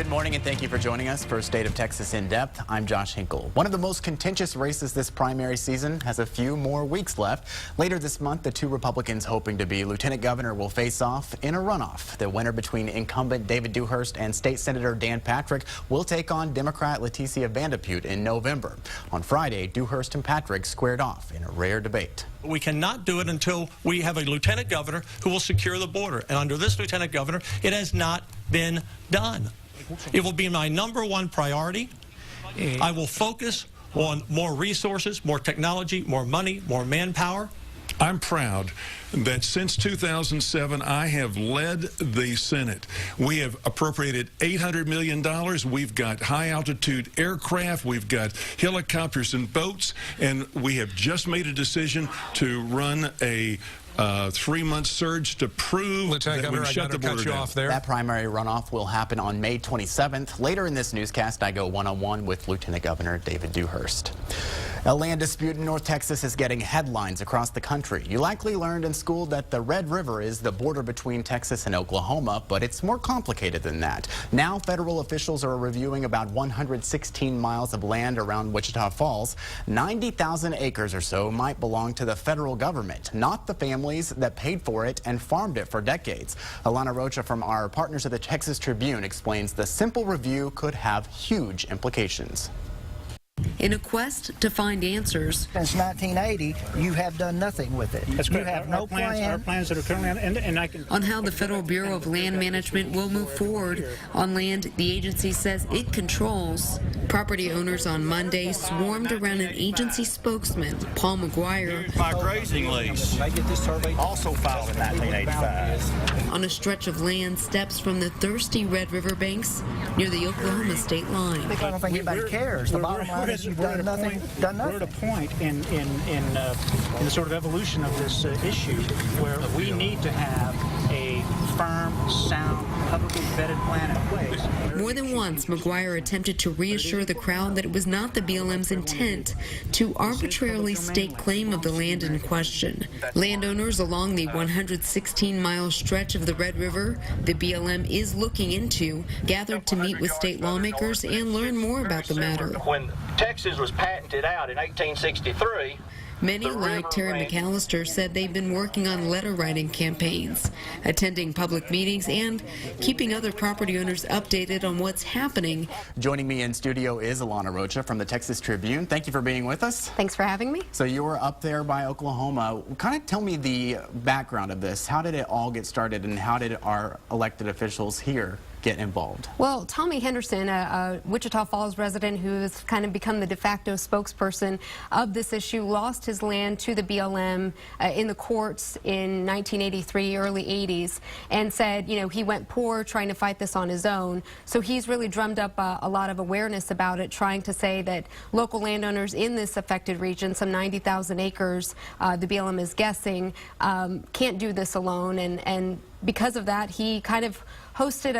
Good morning and thank you for joining us for State of Texas In Depth. I'm Josh Hinkle. One of the most contentious races this primary season has a few more weeks left. Later this month, the two Republicans hoping to be lieutenant governor will face off in a runoff. The winner between incumbent David Dewhurst and State Senator Dan Patrick will take on Democrat Leticia Vandepute in November. On Friday, Dewhurst and Patrick squared off in a rare debate. We cannot do it until we have a lieutenant governor who will secure the border. And under this lieutenant governor, it has not been done. It will be my #1 priority. I will focus on more resources, more technology, more money, more manpower. I'm proud that since 2007, I have led the Senate. We have appropriated $800 million. We've got high-altitude aircraft. We've got helicopters and boats. And we have just made a decision to run a 3-month surge to prove Lieutenant that Governor, we've shut the border down. That primary runoff will happen on May 27th. Later in this newscast, I go one-on-one with Lieutenant Governor David Dewhurst. A land dispute in North Texas is getting headlines across the country. You likely learned in school that the Red River is the border between Texas and Oklahoma, but it's more complicated than that. Now federal officials are reviewing about 116 miles of land around Wichita Falls. 90,000 acres or so might belong to the federal government, not the families that paid for it and farmed it for decades. Alana Rocha from our partners at the Texas Tribune explains the simple review could have huge implications. In a quest to find answers, since 1980, you have done nothing with it. That's you correct. have no plan. Our plans that are currently on how the Federal Bureau of Land Management will move forward on land the agency says it controls. Property owners on Monday swarmed around an agency spokesman, Paul McGuire, my grazing lease. They get this survey also filed in 1985. on a stretch of land steps from the thirsty Red River banks near the Oklahoma state line. I don't think anybody cares. The bottom line is you've done nothing. We're at a point in the sort of evolution of this issue where we need to have a firm, sound, publicly vetted plan in place. More than once, McGuire attempted to reassure the crowd that it was not the BLM's intent to arbitrarily stake claim of the land in question. Landowners along the 116-mile stretch of the Red River the BLM is looking into gathered to meet with state lawmakers and learn more about the matter. When Texas was patented out in 1863, many, like Terry McAllister, said they've been working on letter-writing campaigns, attending public meetings, and keeping other property owners updated on what's happening. Joining me in studio is Alana Rocha from the Texas Tribune. Thank you for being with us. Thanks for having me. So you were up there by Oklahoma. Kind of tell me the background of this. How did it all get started, and how did our elected officials here get involved? Well, Tommy Henderson, a Wichita Falls resident who has kind of become the de facto spokesperson of this issue, lost his land to the BLM in the courts in 1983, early 80s, and said, you know, he went poor trying to fight this on his own. So he's really drummed up a lot of awareness about it, trying to say that local landowners in this affected region, some 90,000 acres, the BLM is guessing, can't do this alone. And because of that, he kind of hosted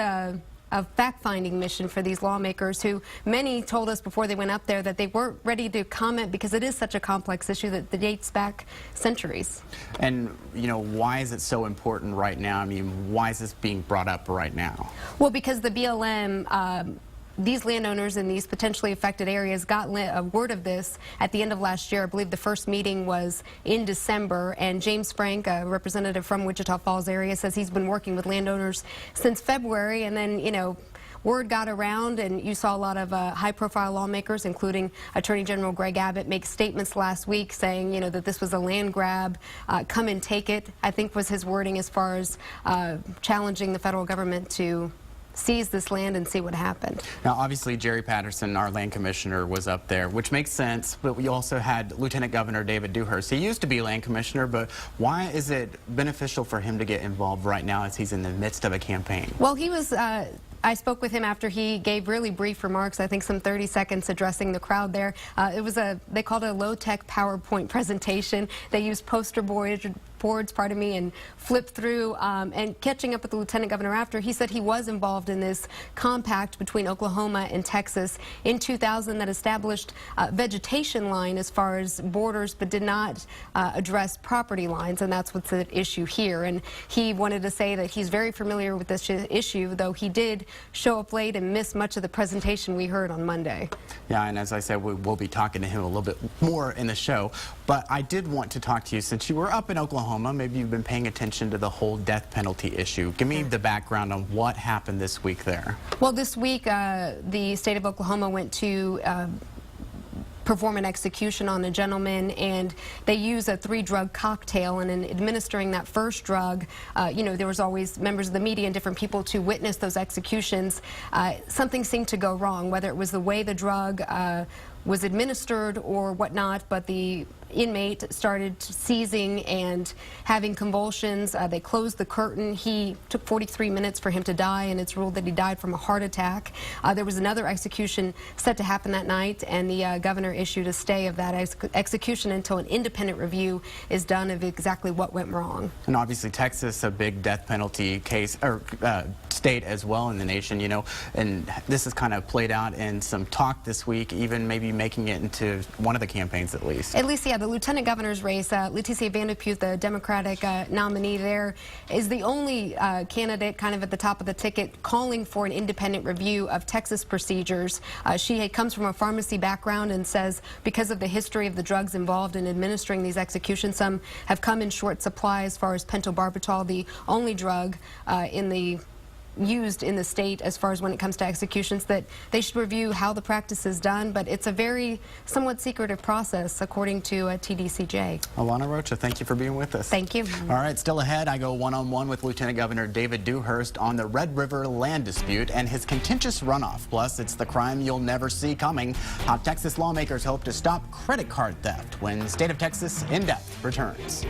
a fact-finding mission for these lawmakers who many told us before they went up there that they weren't ready to comment because it is such a complex issue that dates back centuries. And, you know, why is it so important right now? I mean, why is this being brought up right now? Well, because the BLM, these landowners in these potentially affected areas got a word of this at the end of last year. I believe the first meeting was in December, and James Frank, a representative from Wichita Falls area, says he's been working with landowners since February, and then, you know, word got around and you saw a lot of high-profile lawmakers, including Attorney General Greg Abbott, make statements last week saying, you know, that this was a land grab, come and take it, I think was his wording as far as challenging the federal government to seize this land and see what happened. Now, obviously, Jerry Patterson, our land commissioner, was up there, which makes sense, but we also had Lieutenant Governor David Dewhurst. He used to be land commissioner, but why is it beneficial for him to get involved right now as he's in the midst of a campaign? Well, he was I spoke with him after he gave really brief remarks, I think some 30 seconds addressing the crowd there. It was they called it a low-tech PowerPoint presentation. They used poster boards, and flipped through and catching up with the lieutenant governor after. He said he was involved in this compact between Oklahoma and Texas in 2000 that established a vegetation line as far as borders, but did not address property lines, and that's what's at issue here. And he wanted to say that he's very familiar with this issue, though he did show up late and miss much of the presentation we heard on Monday. Yeah, and as I said, we will be talking to him a little bit more in the show. But I did want to talk to you, since you were up in Oklahoma, maybe you've been paying attention to the whole death penalty issue. Give me the background on what happened this week there. Well, this week, the state of Oklahoma went to perform an execution on a gentleman, and they use a 3-drug cocktail, and in administering that first drug, you know, there was always members of the media and different people to witness those executions. Something seemed to go wrong, whether it was the way the drug was administered or whatnot, but the inmate started seizing and having convulsions. They closed the curtain. He took 43 minutes for him to die, and it's ruled that he died from a heart attack. There was another execution set to happen that night, and the governor issued a stay of that execution until an independent review is done of exactly what went wrong. And obviously Texas, a big death penalty case, or state as well in the nation, you know, and this has kind of played out in some talk this week, even maybe making it into one of the campaigns at least. At least, yeah, the lieutenant governor's race, Leticia Vanderputte, the Democratic nominee there, is the only candidate kind of at the top of the ticket calling for an independent review of Texas procedures. She comes from a pharmacy background and says because of the history of the drugs involved in administering these executions, some have come in short supply as far as pentobarbital, the only drug used in the state as far as when it comes to executions, that they should review how the practice is done, but it's a very somewhat secretive process according to TDCJ. Alana Rocha, thank you for being with us. Thank you. All right, still ahead, I go one-on-one with Lieutenant Governor David Dewhurst on the Red River land dispute and his contentious runoff. Plus, it's the crime you'll never see coming, how Texas lawmakers hope to stop credit card theft when State of Texas In Depth returns.